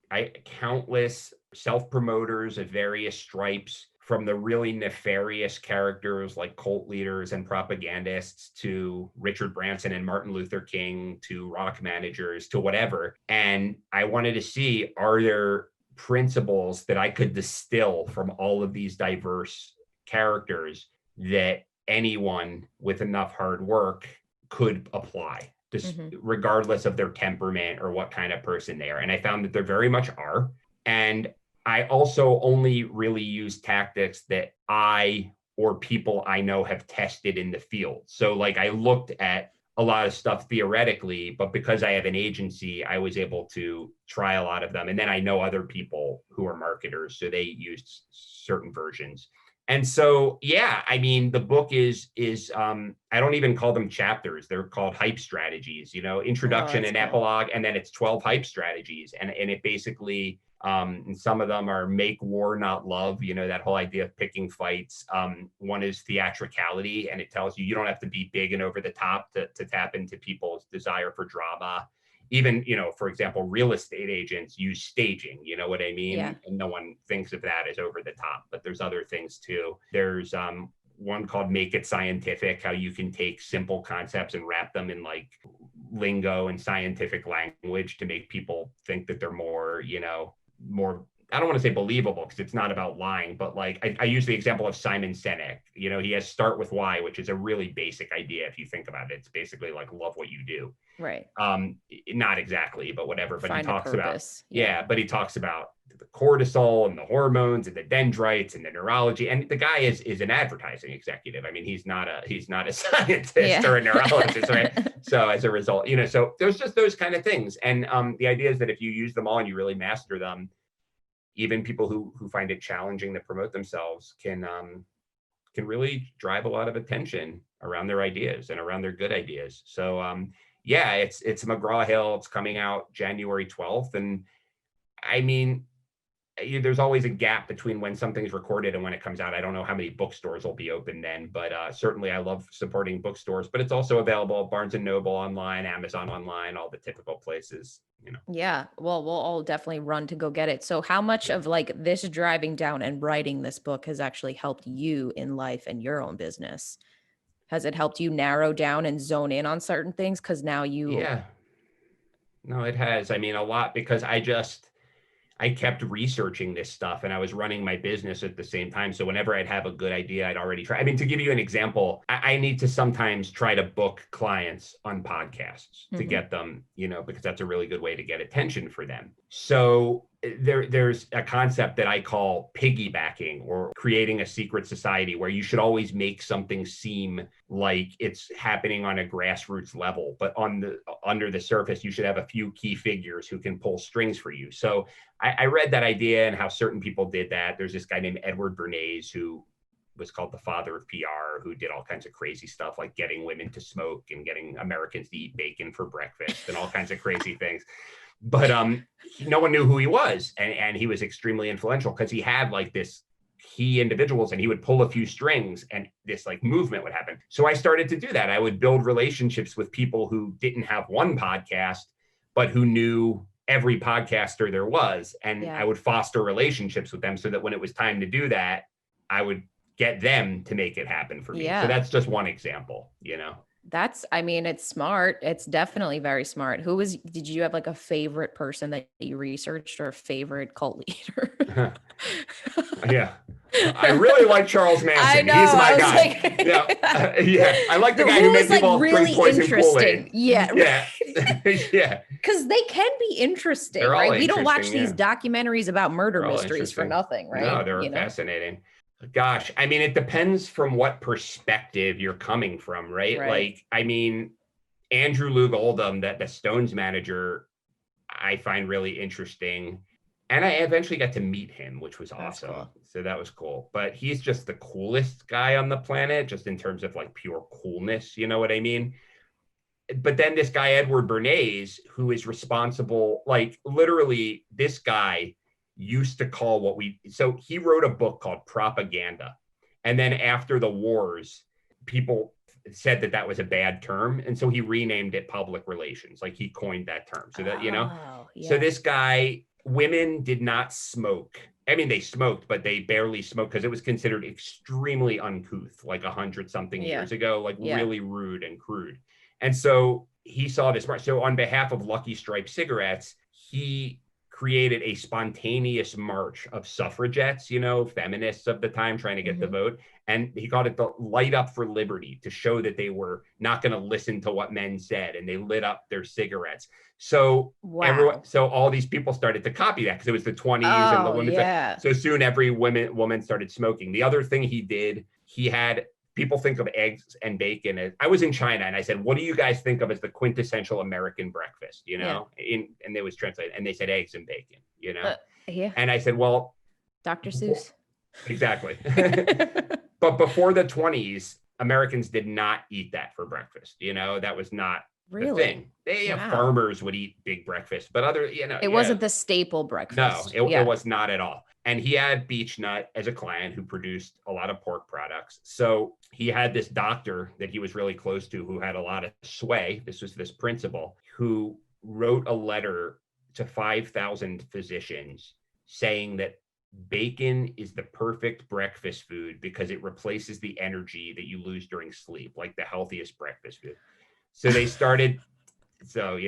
countless self-promoters of various stripes, from the really nefarious characters like cult leaders and propagandists to Richard Branson and Martin Luther King to rock managers to whatever. And I wanted to see, are there principles that I could distill from all of these diverse characters that anyone with enough hard work could apply, just regardless of their temperament or what kind of person they are. And I found that there very much are. And I also only really use tactics that I or people I know have tested in the field. So like I looked at a lot of stuff theoretically, but because I have an agency, I was able to try a lot of them. And then I know other people who are marketers, so they used certain versions. And so, yeah, I mean, the book is I don't even call them chapters. They're called hype strategies, Oh, introduction that's and cool. epilogue, and then it's 12 hype strategies. And it basically, and some of them are make war, not love, that whole idea of picking fights. One is theatricality, and it tells you don't have to be big and over the top to tap into people's desire for drama. Even, for example, real estate agents use staging, you know what I Yeah. mean? And no one thinks of that as over the top, but there's other things too. There's one called Make It Scientific, how you can take simple concepts and wrap them in like lingo and scientific language to make people think that they're more, more, I don't want to say believable because it's not about lying, but like I use the example of Simon Sinek. He has start with why, which is a really basic idea if you think about it. It's basically like love what you do. Right. Not exactly, but whatever. But he Find a talks about, purpose. Yeah. yeah, but he talks about the cortisol and the hormones and the dendrites and the neurology. And the guy is an advertising executive. I mean, he's not a scientist Yeah. or a neurologist, right? So as a result, so there's just those kind of things. And the idea is that if you use them all and you really master them, even people who find it challenging to promote themselves can really drive a lot of attention around their ideas and around their good ideas. So yeah, it's McGraw Hill. It's coming out January 12th. And I mean, there's always a gap between when something's recorded and when it comes out. I don't know how many bookstores will be open then, but certainly I love supporting bookstores. But it's also available at Barnes and Noble online, Amazon online, all the typical places. Yeah. Well, we'll all definitely run to go get it. So how much Yeah. of like this driving down and writing this book has actually helped you in life and your own business? Has it helped you narrow down and zone in on certain things? Cause now you, Yeah. No, it has. I mean, a lot, because I kept researching this stuff and I was running my business at the same time. So whenever I'd have a good idea, I'd already try. I mean, to give you an example, I need to sometimes try to book clients on podcasts to Mhm. get them, because that's a really good way to get attention for them. So there's a concept that I call piggybacking, or creating a secret society, where you should always make something seem like it's happening on a grassroots level, but under the surface, you should have a few key figures who can pull strings for you. So I read that idea and how certain people did that. There's this guy named Edward Bernays, who was called the father of PR, who did all kinds of crazy stuff like getting women to smoke and getting Americans to eat bacon for breakfast and all kinds of crazy things. But no one knew who he was, and he was extremely influential because he had like this key individuals, and he would pull a few strings and this like movement would happen. So I started to do that. I would build relationships with people who didn't have one podcast, but who knew every podcaster there was. And I Yeah. would foster relationships with them so that when it was time to do that, I would get them to make it happen for me. So Yeah. that's just one example, I mean, it's smart. It's definitely very smart. Did you have like a favorite person that you researched, or a favorite cult leader? Yeah. I really like Charles I Manson. know. He's I my was guy. Yeah. like, Yeah. I like the guy who who made was like people drink really poison interesting? Kool-Aid. Yeah. Yeah. Yeah. Because they can be interesting, They're all right? We don't watch interesting. these Yeah. documentaries about murder They're all mysteries for interesting. nothing, No, right? they're fascinating. Gosh, I mean, it depends from what perspective you're coming from, right? Right. Like, I mean, Andrew Lug Oldham, that the Stones manager, I find really interesting. And I eventually got to meet him, which was That's awesome. cool. So that was cool. But he's just the coolest guy on the planet, just in terms of like pure coolness. You know what I mean? But then this guy, Edward Bernays, who is responsible, like literally, this guy used to call so he wrote a book called Propaganda. And then after the wars, people said that was a bad term. And so he renamed it public relations. Like he coined that term. So that, Oh, so yeah. this guy women did not smoke. I mean, they smoked, but they barely smoked because it was considered extremely uncouth, like 100 something Yeah. years ago, like Yeah. really rude and crude. And so he saw this. So on behalf of Lucky Strike cigarettes, he created a spontaneous march of suffragettes, feminists of the time trying to get the Hmm. vote. And he called it the Light Up for Liberty, to show that they were not going to listen to what men said, and they lit up their cigarettes. So Wow. all these people started to copy that because it was the 20s and the Oh, women said, yeah. so soon every woman started smoking. The other thing he did, he had people think of eggs and bacon as, I was in China and I said, what do you guys think of as the quintessential American breakfast, Yeah. and they was translated and they said eggs and bacon. Uh, yeah. And I said, well, Dr. Seuss. exactly. But before the 20s, Americans did not eat that for breakfast. That was not the Really? thing. Wow. Farmers would eat big breakfast, but It wasn't the staple no, breakfast. it Yeah. was not at all. And he had Beechnut as a client who produced a lot of pork products. So he had this doctor that he was really close to who had a lot of sway. This was this principal who wrote a letter to 5,000 physicians saying that bacon is the perfect breakfast food because it replaces the energy that you lose during sleep, like the healthiest breakfast food. So they started, so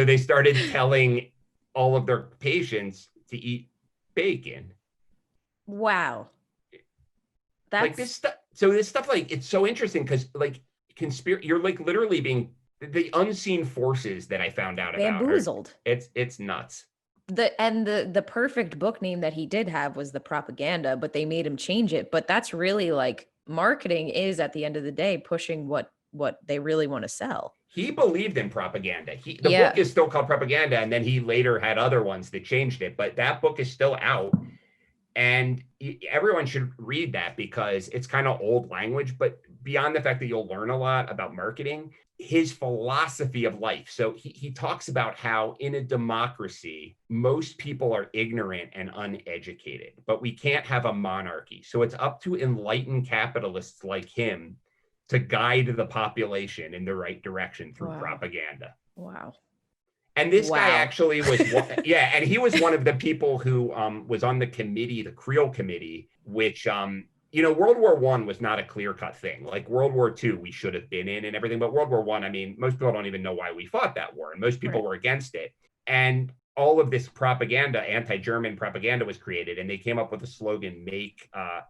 they started telling all of their patients to eat bacon. Wow. Like That's this stuff. So this stuff, like, it's so interesting because like you're like literally being the unseen forces that I found out about are bamboozled. it's nuts. The perfect book name that he did have was The Propaganda, but they made him change it. But that's really like marketing is at the end of the day pushing what they really want to sell. He believed in propaganda. The book Yeah. is still called Propaganda, and then he later had other ones that changed it, but that book is still out. And everyone should read that because it's kind of old language, but beyond the fact that you'll learn a lot about marketing, his philosophy of life. So he talks about how in a democracy, most people are ignorant and uneducated, but we can't have a monarchy. So it's up to enlightened capitalists like him to guide the population in the right direction through Wow. propaganda. Wow. And this guy Wow. actually was, yeah, and he was one of the people who was on the committee, the Creel Committee, which, World War I was not a clear-cut thing. Like World War II, we should have been in and everything, but World War I, I mean, most people don't even know why we fought that war, and most people Right. were against it. And all of this propaganda, anti-German propaganda, was created, and they came up with the slogan, I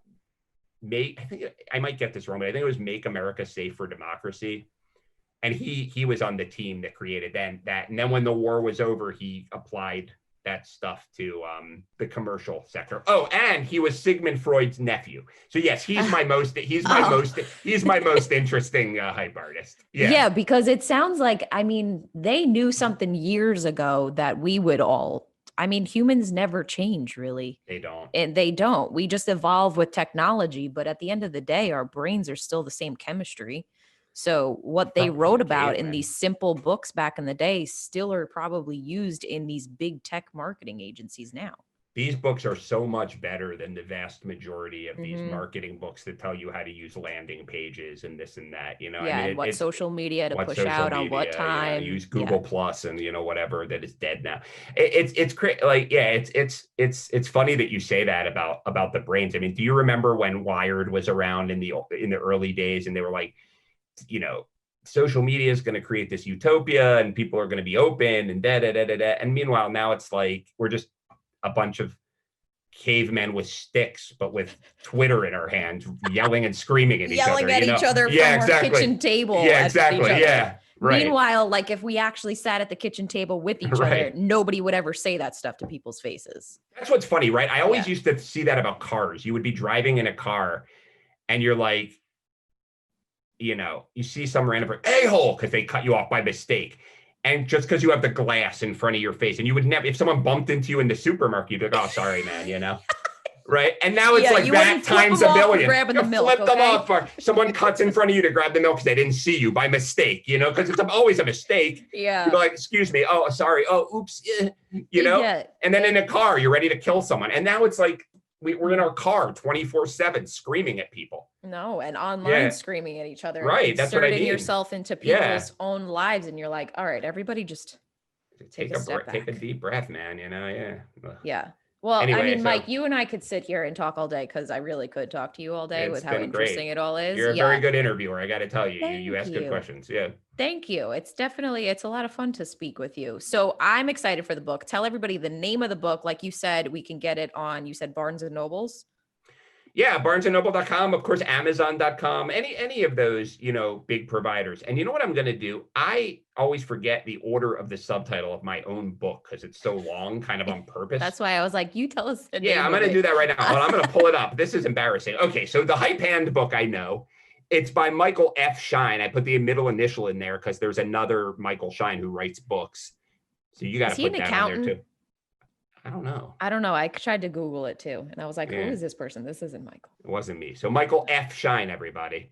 think I might get this wrong, but I think it was "Make America Safe for Democracy." And he was on the team that created that. And then when the war was over, he applied that stuff to the commercial sector. Oh, and he was Sigmund Freud's nephew. So yes, he's my most Oh. interesting hype artist. Yeah, Yeah, because it sounds like, I mean, they knew something years ago that we would all, I mean, humans never change really. they don't. And they don't. We just evolve with technology, but at the end of the day, our brains are still the same chemistry. So what they From wrote about in cavemen. these simple books back in the day still are probably used in these big tech marketing agencies now. These books are so much better than the vast majority of these Hmm. marketing books that tell you how to use landing pages and this and that. I Yeah, mean, and what social media to what push social out on what media, time. use Yeah. Google Plus and whatever that is dead now. It's crazy. Like, yeah, it's funny that you say that about the brains. I mean, do you remember when Wired was around in the early days and they were like, you know, social media is going to create this utopia and people are going to be open and da da da da da. And meanwhile, now it's like we're just a bunch of cavemen with sticks, but with Twitter in our hands, yelling and screaming at each other. Yelling at each other Yeah, from our exactly. kitchen table Yeah, at each exactly. other. Yeah, right. Meanwhile, like if we actually sat at the kitchen table with each other, Right. nobody would ever say that stuff to people's faces. That's what's funny, right? I always Yeah. used to see that about cars. You would be driving in a car and you're like, you see some random a-hole because they cut you off by mistake. And just because you have the glass in front of your face, and you would never, if someone bumped into you in the supermarket, you'd be like, oh, sorry, man. Right. And now it's Yeah, like you that wouldn't flip times them a off for billion. grabbing the You milk, flip them okay? off, or someone cuts in front of you to grab the milk because they didn't see you by mistake, because it's always a mistake. You're Yeah. like, excuse me. Oh, sorry. Oh, oops. Yeah. And then in a car, you're ready to kill someone. And now it's like we're in our car 24/7 screaming at people. No, and online Yeah. screaming at each other and Right. That's what I inserting mean. yourself into Yeah. people's own lives. And you're like, all right, everybody just Take a step take a back. deep breath, man, you know, yeah. Ugh. Yeah. Well, I Anyway, mean, so Mike, you and I could sit here and talk all day because I really could talk to you all day with it's how been interesting great. it all is. You're a very Yeah. good interviewer, I gotta tell you. You Thank ask good you. questions. Yeah. Thank you. It's a lot of fun to speak with you. So I'm excited for the book. Tell everybody the name of the book. Like you said, we can get it on, you said Barnes and Nobles. Yeah, barnesandnoble.com, of course, amazon.com, any of those, big providers. And you know what I'm going to do? I always forget the order of the subtitle of my own book because it's so long, kind of on purpose. That's why I was like, you tell us the Yeah, name I'm of going to it. do that right now. Hold on, I'm going to pull it up. This is embarrassing. Okay, so the Hype Handbook, I know. It's by Michael F. Schein. I put the middle initial in there because there's another Michael Schein who writes books. So you got Is to he an put that on there accountant? too. I don't know. I don't know. I tried to Google it too. And I was like, who Yeah, is this person? This isn't Michael. it wasn't me. So Michael F. Schein, everybody.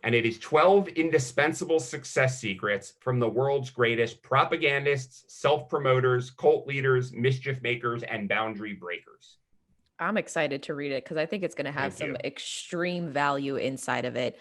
And it is 12 indispensable success secrets from the world's greatest propagandists, self promoters, cult leaders, mischief makers, and boundary breakers. I'm excited to read it because I think it's going to have Thank some you. extreme value inside of it.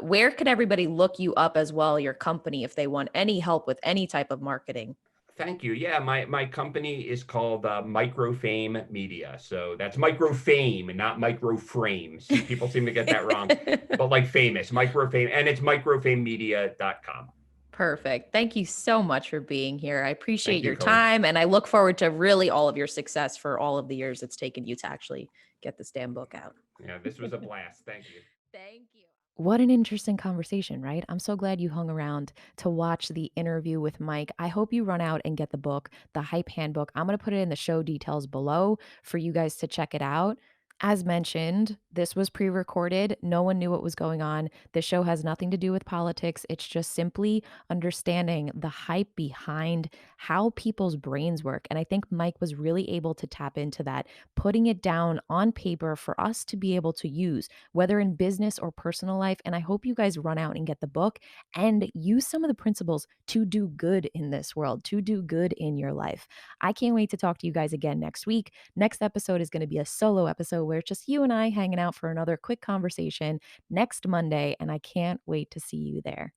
Where could everybody look you up as well, your company, if they want any help with any type of marketing? Thank you. Yeah, my company is called Microfame Media. So that's microfame and not microframe. See, people seem to get that wrong, but like famous, microfame, and it's microfamemedia.com. Perfect. Thank you so much for being here. I appreciate Thank you, your Cody. time and I look forward to really all of your success for all of the years it's taken you to actually get this damn book out. Yeah, this was a blast. Thank you. Thank you. What What an interesting conversation, right? I'm so glad you hung around to watch the interview with Mike. I hope you run out and get the book, The Hype Handbook. I'm going to put it in the show details below for you guys to check it out. As mentioned, this was pre recorded. No one knew what was going on. This show has nothing to do with politics. It's just simply understanding the hype behind how people's brains work. And I think Mike was really able to tap into that, putting it down on paper for us to be able to use whether in business or personal life. And I hope you guys run out and get the book and use some of the principles to do good in this world, to do good in your life. I can't wait to talk to you guys again next week. Next episode is going to be a solo episode where it's just you and I hanging out for another quick conversation next Monday. And I can't wait to see you there.